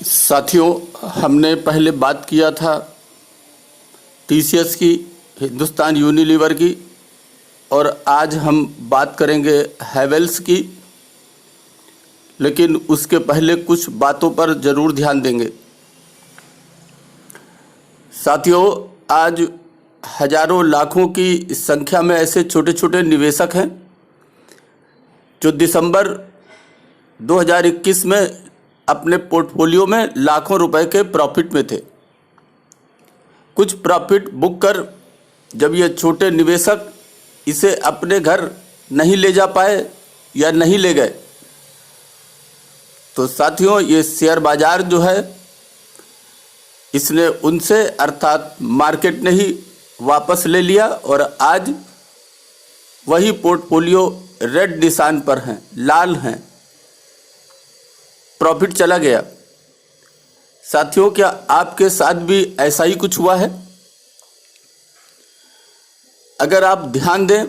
साथियों, हमने पहले बात किया था टीसीएस की, हिंदुस्तान यूनिलीवर की, और आज हम बात करेंगे हैवेल्स की। लेकिन उसके पहले कुछ बातों पर ज़रूर ध्यान देंगे। साथियों, आज हजारों लाखों की संख्या में ऐसे छोटे छोटे निवेशक हैं जो दिसंबर 2021 में अपने पोर्टफोलियो में लाखों रुपए के प्रॉफिट में थे। कुछ प्रॉफिट बुक कर जब ये छोटे निवेशक इसे अपने घर नहीं ले जा पाए या नहीं ले गए, तो साथियों ये शेयर बाजार जो है इसने उनसे अर्थात मार्केट ने ही वापस ले लिया और आज वही पोर्टफोलियो रेड निशान पर हैं, लाल हैं, प्रॉफिट चला गया। साथियों, क्या आपके साथ भी ऐसा ही कुछ हुआ है? अगर आप ध्यान दें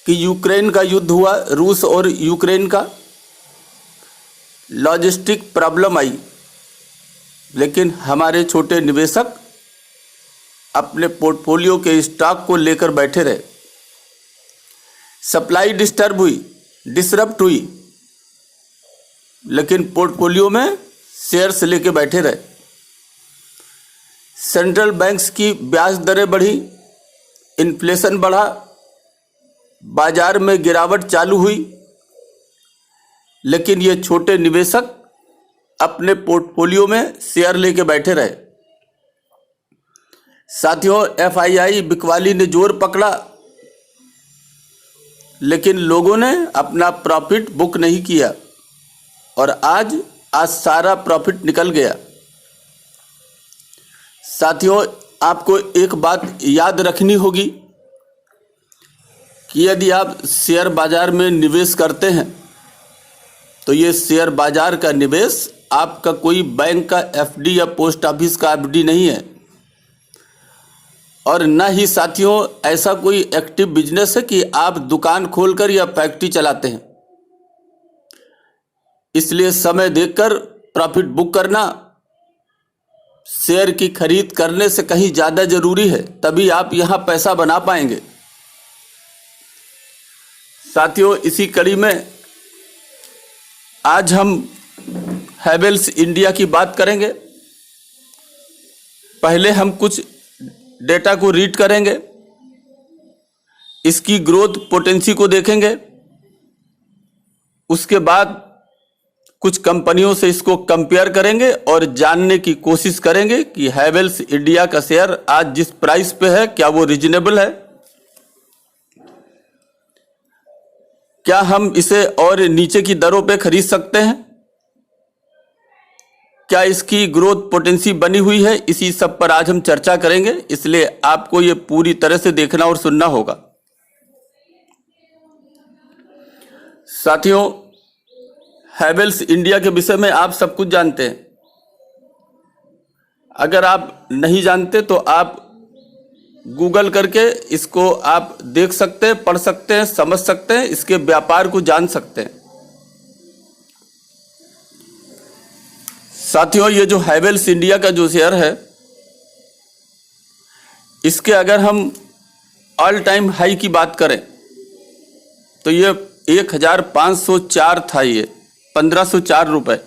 कि यूक्रेन का युद्ध हुआ, रूस और यूक्रेन का, लॉजिस्टिक प्रॉब्लम आई, लेकिन हमारे छोटे निवेशक अपने पोर्टफोलियो के स्टॉक को लेकर बैठे रहे। सप्लाई डिस्टर्ब हुई, लेकिन पोर्टफोलियो में शेयर्स लेके बैठे रहे। सेंट्रल बैंक्स की ब्याज दरें बढ़ी, इन्फ्लेशन बढ़ा, बाजार में गिरावट चालू हुई, लेकिन ये छोटे निवेशक अपने पोर्टफोलियो में शेयर लेके बैठे रहे। साथियों, एफआईआई बिकवाली ने जोर पकड़ा, लेकिन लोगों ने अपना प्रॉफिट बुक नहीं किया और आज सारा प्रॉफिट निकल गया। साथियों, आपको एक बात याद रखनी होगी कि यदि आप शेयर बाजार में निवेश करते हैं तो ये शेयर बाजार का निवेश आपका कोई बैंक का एफडी या पोस्ट ऑफिस का एफडी नहीं है, और न ही साथियों ऐसा कोई एक्टिव बिजनेस है कि आप दुकान खोलकर या फैक्ट्री चलाते हैं। इसलिए समय देखकर प्रॉफिट बुक करना शेयर की खरीद करने से कहीं ज़्यादा जरूरी है, तभी आप यहाँ पैसा बना पाएंगे। साथियों, इसी कड़ी में आज हम हैवेल्स इंडिया की बात करेंगे। पहले हम कुछ डेटा को रीड करेंगे, इसकी ग्रोथ पोटेंसी को देखेंगे, उसके बाद कुछ कंपनियों से इसको कंपेयर करेंगे और जानने की कोशिश करेंगे कि हैवेल्स इंडिया का शेयर आज जिस प्राइस पे है क्या वो रीजनेबल है, क्या हम इसे और नीचे की दरों पे खरीद सकते हैं, क्या इसकी ग्रोथ पोटेंसी बनी हुई है। इसी सब पर आज हम चर्चा करेंगे, इसलिए आपको ये पूरी तरह से देखना और सुनना होगा। साथियों, हैवेल्स इंडिया के विषय में आप सब कुछ जानते हैं। अगर आप नहीं जानते तो आप गूगल करके इसको आप देख सकते हैं, पढ़ सकते हैं, समझ सकते हैं, इसके व्यापार को जान सकते हैं। साथियों, ये जो हैवेल्स इंडिया का जो शेयर है, इसके अगर हम ऑल टाइम हाई की बात करें तो ये 1504 था, ये 1504 रुपए।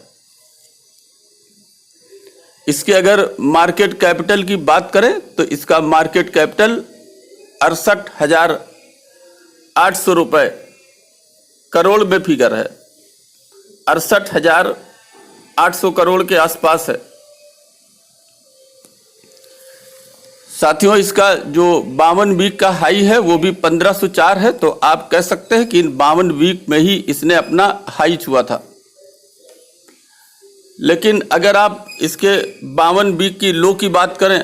इसके अगर मार्केट कैपिटल की बात करें तो इसका मार्केट कैपिटल 68,800 रुपए करोड़ में फिगर है, 68,800 करोड़ के आसपास है। साथियों, इसका जो 52 वीक का हाई है वो भी 1504 है, तो आप कह सकते हैं कि इन 52 वीक में ही इसने अपना हाई छुआ था। लेकिन अगर आप इसके 52 वीक की लो की बात करें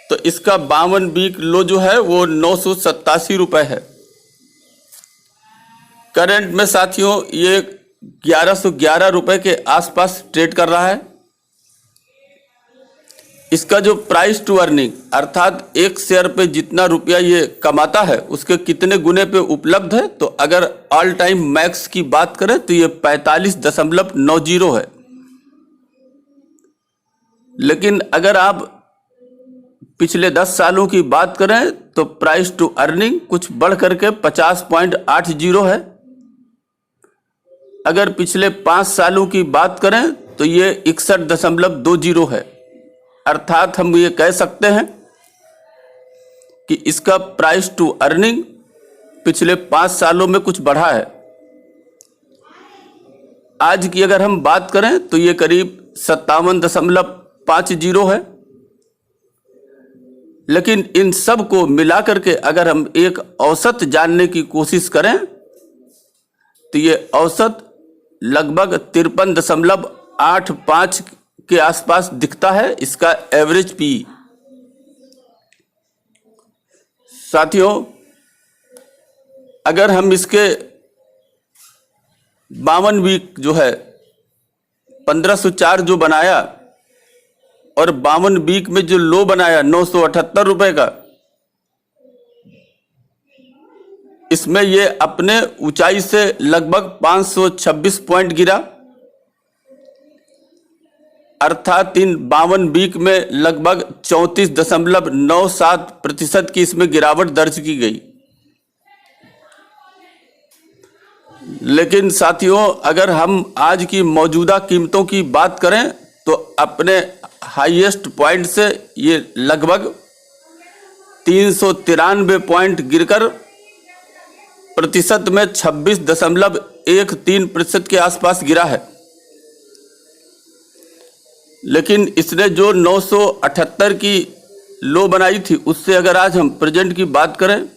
तो इसका 52 वीक लो जो है वो 987 रुपए है। करंट में साथियों ये 1111 रुपए के आसपास ट्रेड कर रहा है। इसका जो प्राइस टू अर्निंग अर्थात एक शेयर पे जितना रुपया ये कमाता है उसके कितने गुने पे उपलब्ध है, तो अगर ऑल टाइम मैक्स की बात करें तो ये 45.90 है। लेकिन अगर आप पिछले 10 सालों की बात करें तो प्राइस टू अर्निंग कुछ बढ़ करके 50.80 है। अगर पिछले 5 सालों की बात करें तो ये 61.20 है। अर्थात हम ये कह सकते हैं कि इसका प्राइस टू अर्निंग पिछले 5 सालों में कुछ बढ़ा है। आज की अगर हम बात करें तो ये करीब 57.50 है। लेकिन इन सब को मिलाकर के अगर हम एक औसत जानने की कोशिश करें तो ये औसत लगभग 53.85 के आसपास दिखता है, इसका एवरेज पी। साथियों, अगर हम इसके 52 वीक जो है 1504 जो बनाया और 52 वीक में जो लो बनाया 978 रुपए का, इसमें ये अपने ऊंचाई से लगभग 526 पॉइंट गिरा। अर्थात इन 52 वीक में लगभग 34.97% की इसमें गिरावट दर्ज की गई। लेकिन साथियों, अगर हम आज की मौजूदा कीमतों की बात करें तो अपने हाईएस्ट पॉइंट से ये लगभग 393 पॉइंट गिरकर प्रतिशत में 26.13% के आसपास गिरा है। लेकिन इसने जो 978 की लो बनाई थी, उससे अगर आज हम प्रेजेंट की बात करें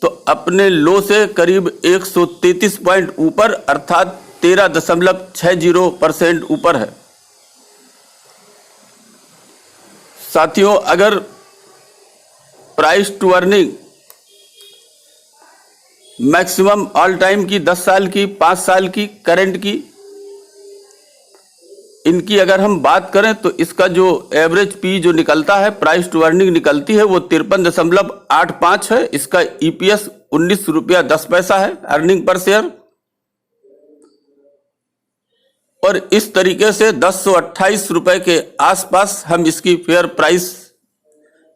तो अपने लो से करीब 133 पॉइंट ऊपर, अर्थात 13.60% ऊपर है। साथियों, अगर price to earning maximum all time की 10 साल की, 5 साल की, करंट की, इनकी अगर हम बात करें तो इसका जो एवरेज पी जो निकलता है, प्राइस टू अर्निंग निकलती है, वो 53.85 है। इसका ईपीएस 19 रुपया 10 पैसा है, अर्निंग पर शेयर। और इस तरीके से 1028 रुपए के आसपास हम इसकी फेयर प्राइस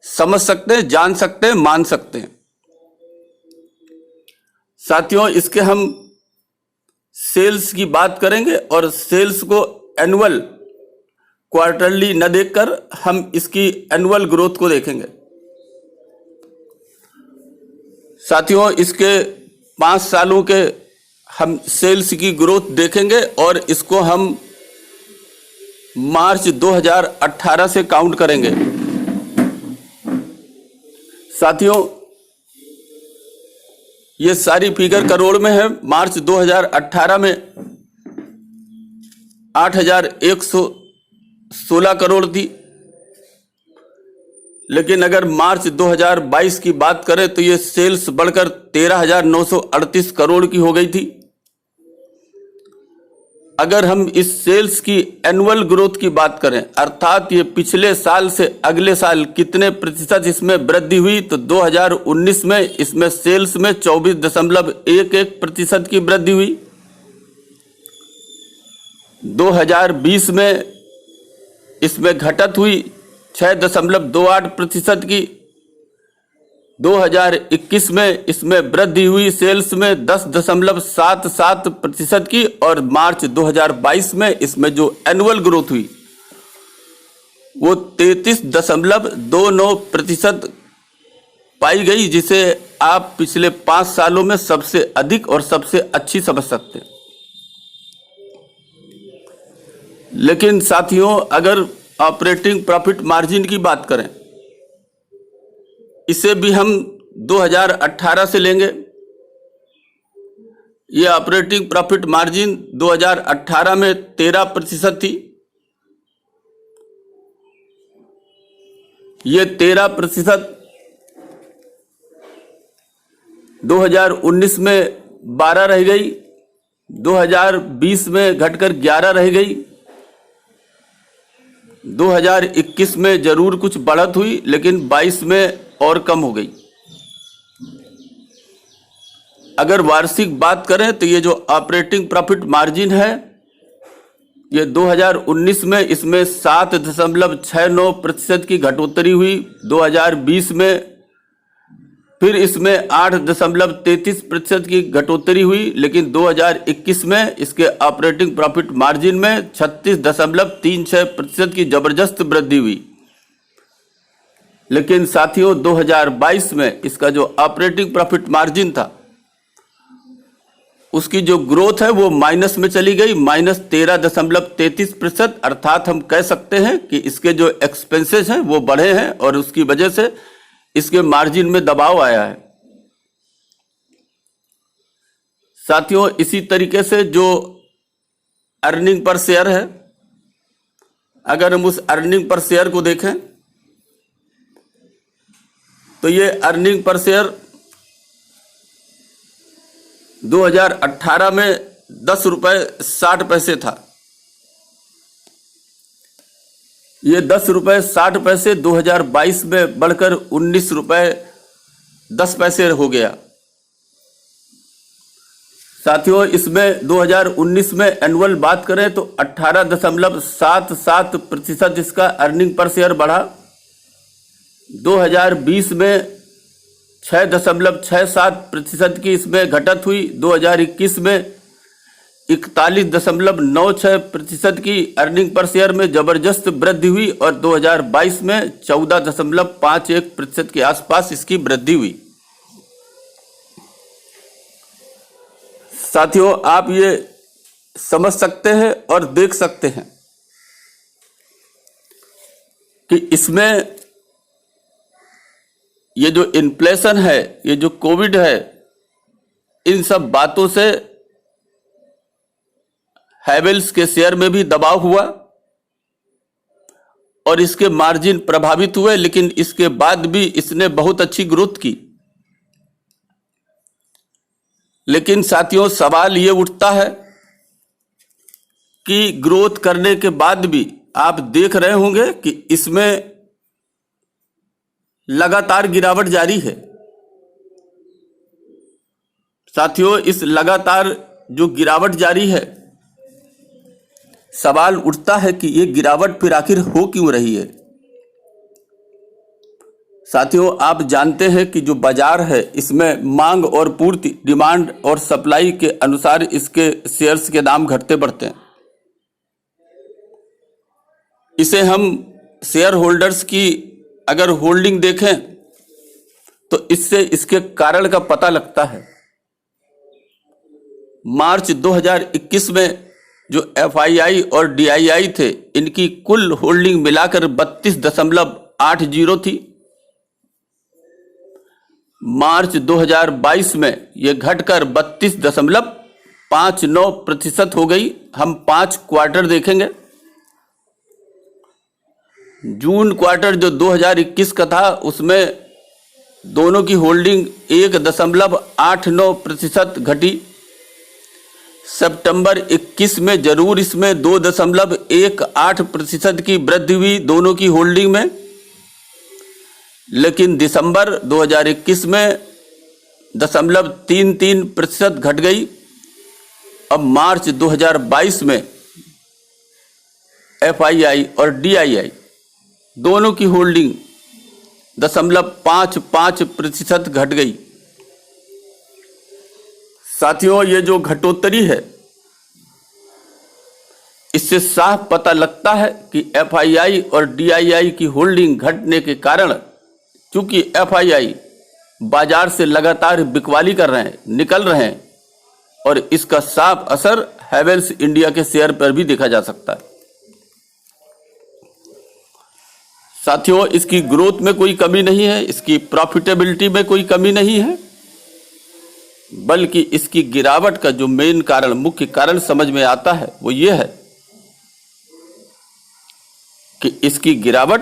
समझ सकते हैं, जान सकते हैं, मान सकते हैं। साथियों, इसके हम सेल्स की बात करेंगे और सेल्स को एनुअल, क्वार्टरली न देखकर हम इसकी एनुअल ग्रोथ को देखेंगे। साथियों, इसके 5 सालों के हम सेल्स की ग्रोथ देखेंगे और इसको हम मार्च 2018 से काउंट करेंगे। साथियों, ये सारी फिगर करोड़ में है। मार्च 2018 में 8,116 करोड़ थी। लेकिन अगर मार्च 2022 की बात करें तो ये सेल्स बढ़कर 13,938 करोड़ की हो गई थी। अगर हम इस सेल्स की एनुअल ग्रोथ की बात करें, अर्थात ये पिछले साल से अगले साल कितने प्रतिशत इसमें वृद्धि हुई, तो 2019 में इसमें सेल्स में 24.11% की वृद्धि हुई। 2020 में इसमें घटत हुई 6.28% की। 2021 में इसमें वृद्धि हुई सेल्स में 10.77% की। और मार्च 2022 में इसमें जो एनुअल ग्रोथ हुई वो 33.29% पाई गई, जिसे आप पिछले 5 सालों में सबसे अधिक और सबसे अच्छी समझ सकते हैं। लेकिन साथियों, अगर ऑपरेटिंग प्रॉफिट मार्जिन की बात करें, इसे भी हम 2018 से लेंगे। ये ऑपरेटिंग प्रॉफिट मार्जिन 2018 में 13% थी। ये 13% 2019 में 12 रह गई, 2020 में घटकर 11 रह गई, 2021 में जरूर कुछ बढ़त हुई, लेकिन 22 में और कम हो गई। अगर वार्षिक बात करें तो ये जो ऑपरेटिंग प्रॉफिट मार्जिन है ये 2019 में इसमें 7.69% की घटोतरी हुई। 2020 में फिर इसमें 8.33% की घटोतरी हुई, लेकिन 2021 में इसके ऑपरेटिंग प्रॉफिट मार्जिन में 36.36% की जबरदस्त वृद्धि हुई। लेकिन साथियों 2022 में इसका जो ऑपरेटिंग प्रॉफिट मार्जिन था उसकी जो ग्रोथ है वो माइनस में चली गई, -13.33%। अर्थात हम कह सकते हैं कि इसके जो एक्सपेंसेस हैं वो बढ़े हैं और उसकी वजह से इसके मार्जिन में दबाव आया है। साथियों इसी तरीके से जो अर्निंग पर शेयर है, अगर हम उस अर्निंग पर शेयर को देखें तो ये अर्निंग पर शेयर 2018 में 10 रुपए 60 पैसे था। ये 10 रुपए 60 पैसे 2022 में बढ़कर 19 रुपए 10 पैसे हो गया। साथियों इसमें 2019 में एनुअल बात करें तो 18.77% इसका अर्निंग पर शेयर बढ़ा। 2020 में 6.67% की इसमें घटत हुई। 2021 में 41.96% की अर्निंग पर शेयर में जबरदस्त वृद्धि हुई और 2022 में 14.51% के आसपास इसकी वृद्धि हुई। साथियों आप ये समझ सकते हैं और देख सकते हैं कि इसमें ये जो इन्फ्लेशन है, ये जो कोविड है, इन सब बातों से हैवेल्स के शेयर में भी दबाव हुआ और इसके मार्जिन प्रभावित हुए, लेकिन इसके बाद भी इसने बहुत अच्छी ग्रोथ की। लेकिन साथियों सवाल ये उठता है कि ग्रोथ करने के बाद भी आप देख रहे होंगे कि इसमें लगातार गिरावट जारी है। साथियों इस लगातार जो गिरावट जारी है, सवाल उठता है कि ये गिरावट फिर आखिर हो क्यों रही है। साथियों आप जानते हैं कि जो बाजार है इसमें मांग और पूर्ति, डिमांड और सप्लाई के अनुसार इसके शेयर्स के दाम घटते बढ़ते हैं। इसे हम शेयर होल्डर्स की अगर होल्डिंग देखें तो इससे इसके कारण का पता लगता है। मार्च 2021 में जो FII और DII थे, इनकी कुल होल्डिंग मिलाकर 32.80 थी। मार्च 2022 में यह घटकर 32.59% हो गई। हम 5 क्वार्टर देखेंगे। जून क्वार्टर जो 2021 का था उसमें दोनों की होल्डिंग 1.89% घटी। सितंबर 21 में जरूर इसमें 2.18% की वृद्धि हुई दोनों की होल्डिंग में, लेकिन दिसंबर 2021 में 0.33% घट गई। अब मार्च 2022 में FII और DII दोनों की होल्डिंग 0.55% घट गई। साथियों ये जो घटोतरी है इससे साफ पता लगता है कि FII और DII की होल्डिंग घटने के कारण, चूंकि FII बाजार से लगातार बिकवाली कर रहे हैं, निकल रहे हैं, और इसका साफ असर हैवेल्स इंडिया के शेयर पर भी देखा जा सकता है। साथियों इसकी ग्रोथ में कोई कमी नहीं है, इसकी प्रॉफिटेबिलिटी में कोई कमी नहीं है, बल्कि इसकी गिरावट का जो मेन कारण, मुख्य कारण समझ में आता है वो ये है कि इसकी गिरावट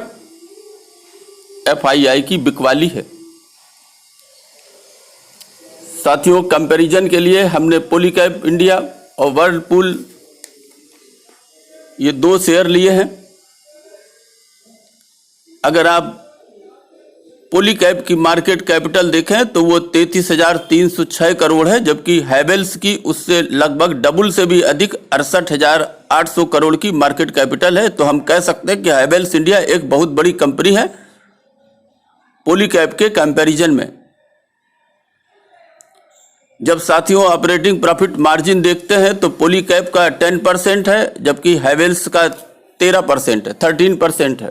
FII की बिकवाली है। साथियों कंपैरिजन के लिए हमने पॉलीकैब इंडिया और वर्लपूल ये 2 शेयर लिए हैं। अगर आप पॉलीकैब की मार्केट कैपिटल देखें तो वो 33,306 करोड़ है, जबकि हैवेल्स की उससे लगभग डबल से भी अधिक 68,800 करोड़ की मार्केट कैपिटल है। तो हम कह सकते हैं कि हैवेल्स इंडिया एक बहुत बड़ी कंपनी है पॉलीकैब के कंपैरिजन में। जब साथियों ऑपरेटिंग प्रॉफिट मार्जिन देखते हैं तो पॉलीकैब का 10% है, जबकि हैवेल्स का 13% है, 13% है।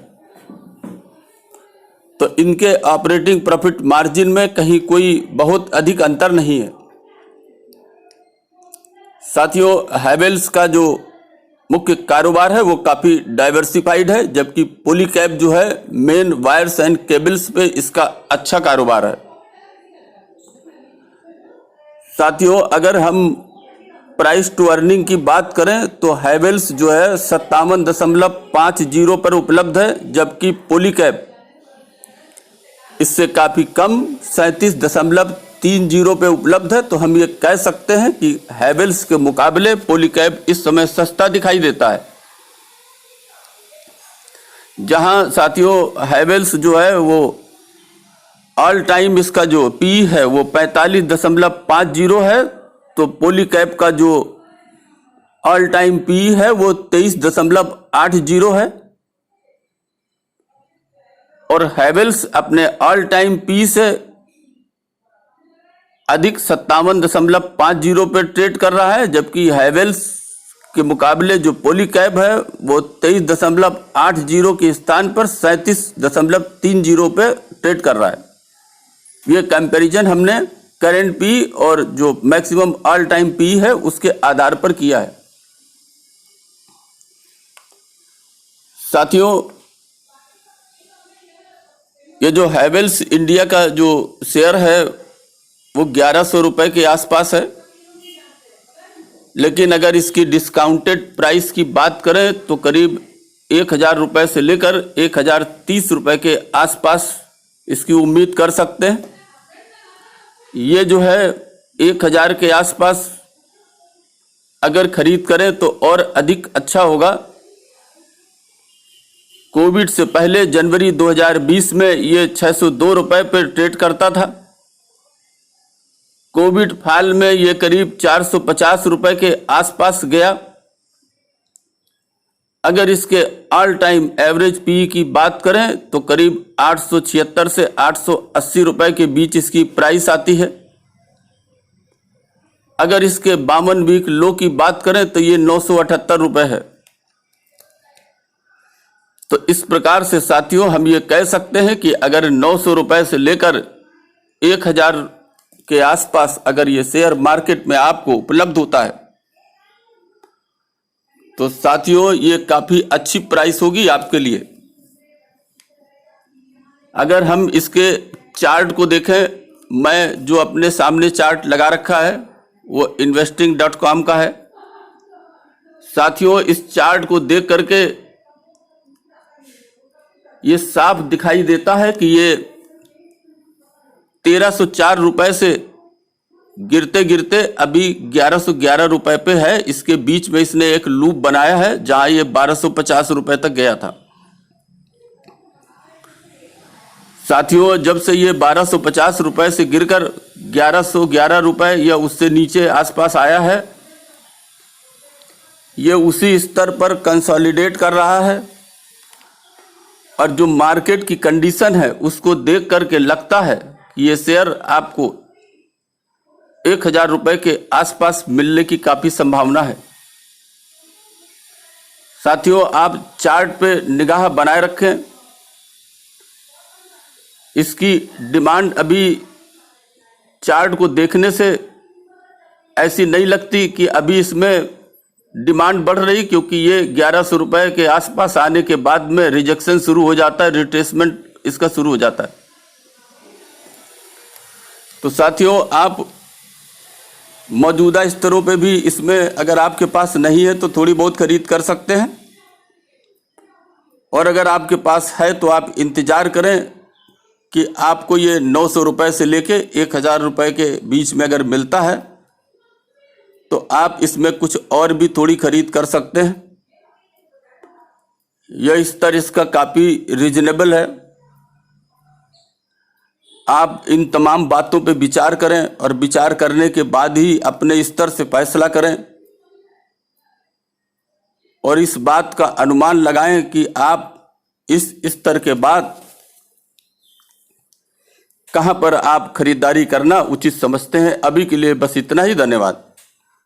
तो इनके ऑपरेटिंग प्रॉफिट मार्जिन में कहीं कोई बहुत अधिक अंतर नहीं है। साथियों हैवेल्स का जो मुख्य कारोबार है वो काफ़ी डाइवर्सिफाइड है, जबकि पॉलीकैब जो है मेन वायर्स एंड केबल्स पे इसका अच्छा कारोबार है। साथियों अगर हम प्राइस टू अर्निंग की बात करें तो हैवेल्स जो है 57.50 पर उपलब्ध है, जबकि पॉलीकैब इससे काफ़ी कम 37.30 पे उपलब्ध है। तो हम ये कह सकते हैं कि हैवेल्स के मुकाबले पॉलीकैब इस समय सस्ता दिखाई देता है। जहां साथियों हैवेल्स जो है वो ऑल टाइम इसका जो पी है वो 45.50 है, तो पॉलीकैब का जो ऑल टाइम पी है वो 23.80 है। और हैवेल्स अपने ऑल टाइम पी से अधिक 57.50 पे ट्रेड कर रहा है, जबकि हैवेल्स के मुकाबले जो पॉलीकैब है वो 23.80 के स्थान पर 37.30 पे ट्रेड कर रहा है। ये कंपैरिजन हमने करंट पी और जो मैक्सिमम ऑल टाइम पी है उसके आधार पर किया है। साथियों ये जो हैवेल्स इंडिया का जो शेयर है वो 1100 रुपये के आसपास है, लेकिन अगर इसकी डिस्काउंटेड प्राइस की बात करें तो करीब 1000 रुपये से लेकर 1030 रुपये के आसपास इसकी उम्मीद कर सकते हैं। ये जो है 1000 के आसपास अगर खरीद करें तो और अधिक अच्छा होगा। कोविड से पहले जनवरी 2020 में ये 602 रुपये पर ट्रेड करता था। कोविड फाल में ये करीब 450 रुपये के आसपास गया। अगर इसके ऑल टाइम एवरेज पी की बात करें तो करीब 876 से 880 रुपये के बीच इसकी प्राइस आती है। अगर इसके 52 वीक लो की बात करें तो ये 978 रुपये है। तो इस प्रकार से साथियों हम ये कह सकते हैं कि अगर 900 रुपये से लेकर 1000 के आसपास अगर ये शेयर मार्केट में आपको उपलब्ध होता है तो साथियों ये काफी अच्छी प्राइस होगी आपके लिए। अगर हम इसके चार्ट को देखें, मैं जो अपने सामने चार्ट लगा रखा है वो investing.com का है। साथियों इस चार्ट को देख करके ये साफ दिखाई देता है कि ये 1304 रुपये से गिरते गिरते अभी 1111 रुपये पे है। इसके बीच में इसने एक लूप बनाया है जहां ये 1250 रुपये तक गया था। साथियों जब से ये 1250 रुपये से गिरकर 1111 रुपये या उससे नीचे आसपास आया है, ये उसी स्तर पर कंसोलिडेट कर रहा है। और जो मार्केट की कंडीशन है उसको देख करके लगता है कि ये शेयर आपको 1000 रुपये के आसपास मिलने की काफी संभावना है। साथियों आप चार्ट पे निगाह बनाए रखें। इसकी डिमांड अभी चार्ट को देखने से ऐसी नहीं लगती कि अभी इसमें डिमांड बढ़ रही, क्योंकि ये 1100 रुपये के आसपास आने के बाद में रिजेक्शन शुरू हो जाता है, रिट्रेसमेंट इसका शुरू हो जाता है। तो साथियों आप मौजूदा स्तरों पे भी इसमें अगर आपके पास नहीं है तो थोड़ी बहुत खरीद कर सकते हैं, और अगर आपके पास है तो आप इंतजार करें कि आपको ये 900 रुपये से लेके 1000 रुपये के बीच में अगर मिलता है तो आप इसमें कुछ और भी थोड़ी खरीद कर सकते हैं। यह स्तर इसका काफ़ी रीजनेबल है। आप इन तमाम बातों पे विचार करें और विचार करने के बाद ही अपने स्तर से फैसला करें और इस बात का अनुमान लगाएं कि आप इस स्तर के बाद कहां पर आप खरीदारी करना उचित समझते हैं। अभी के लिए बस इतना ही। धन्यवाद।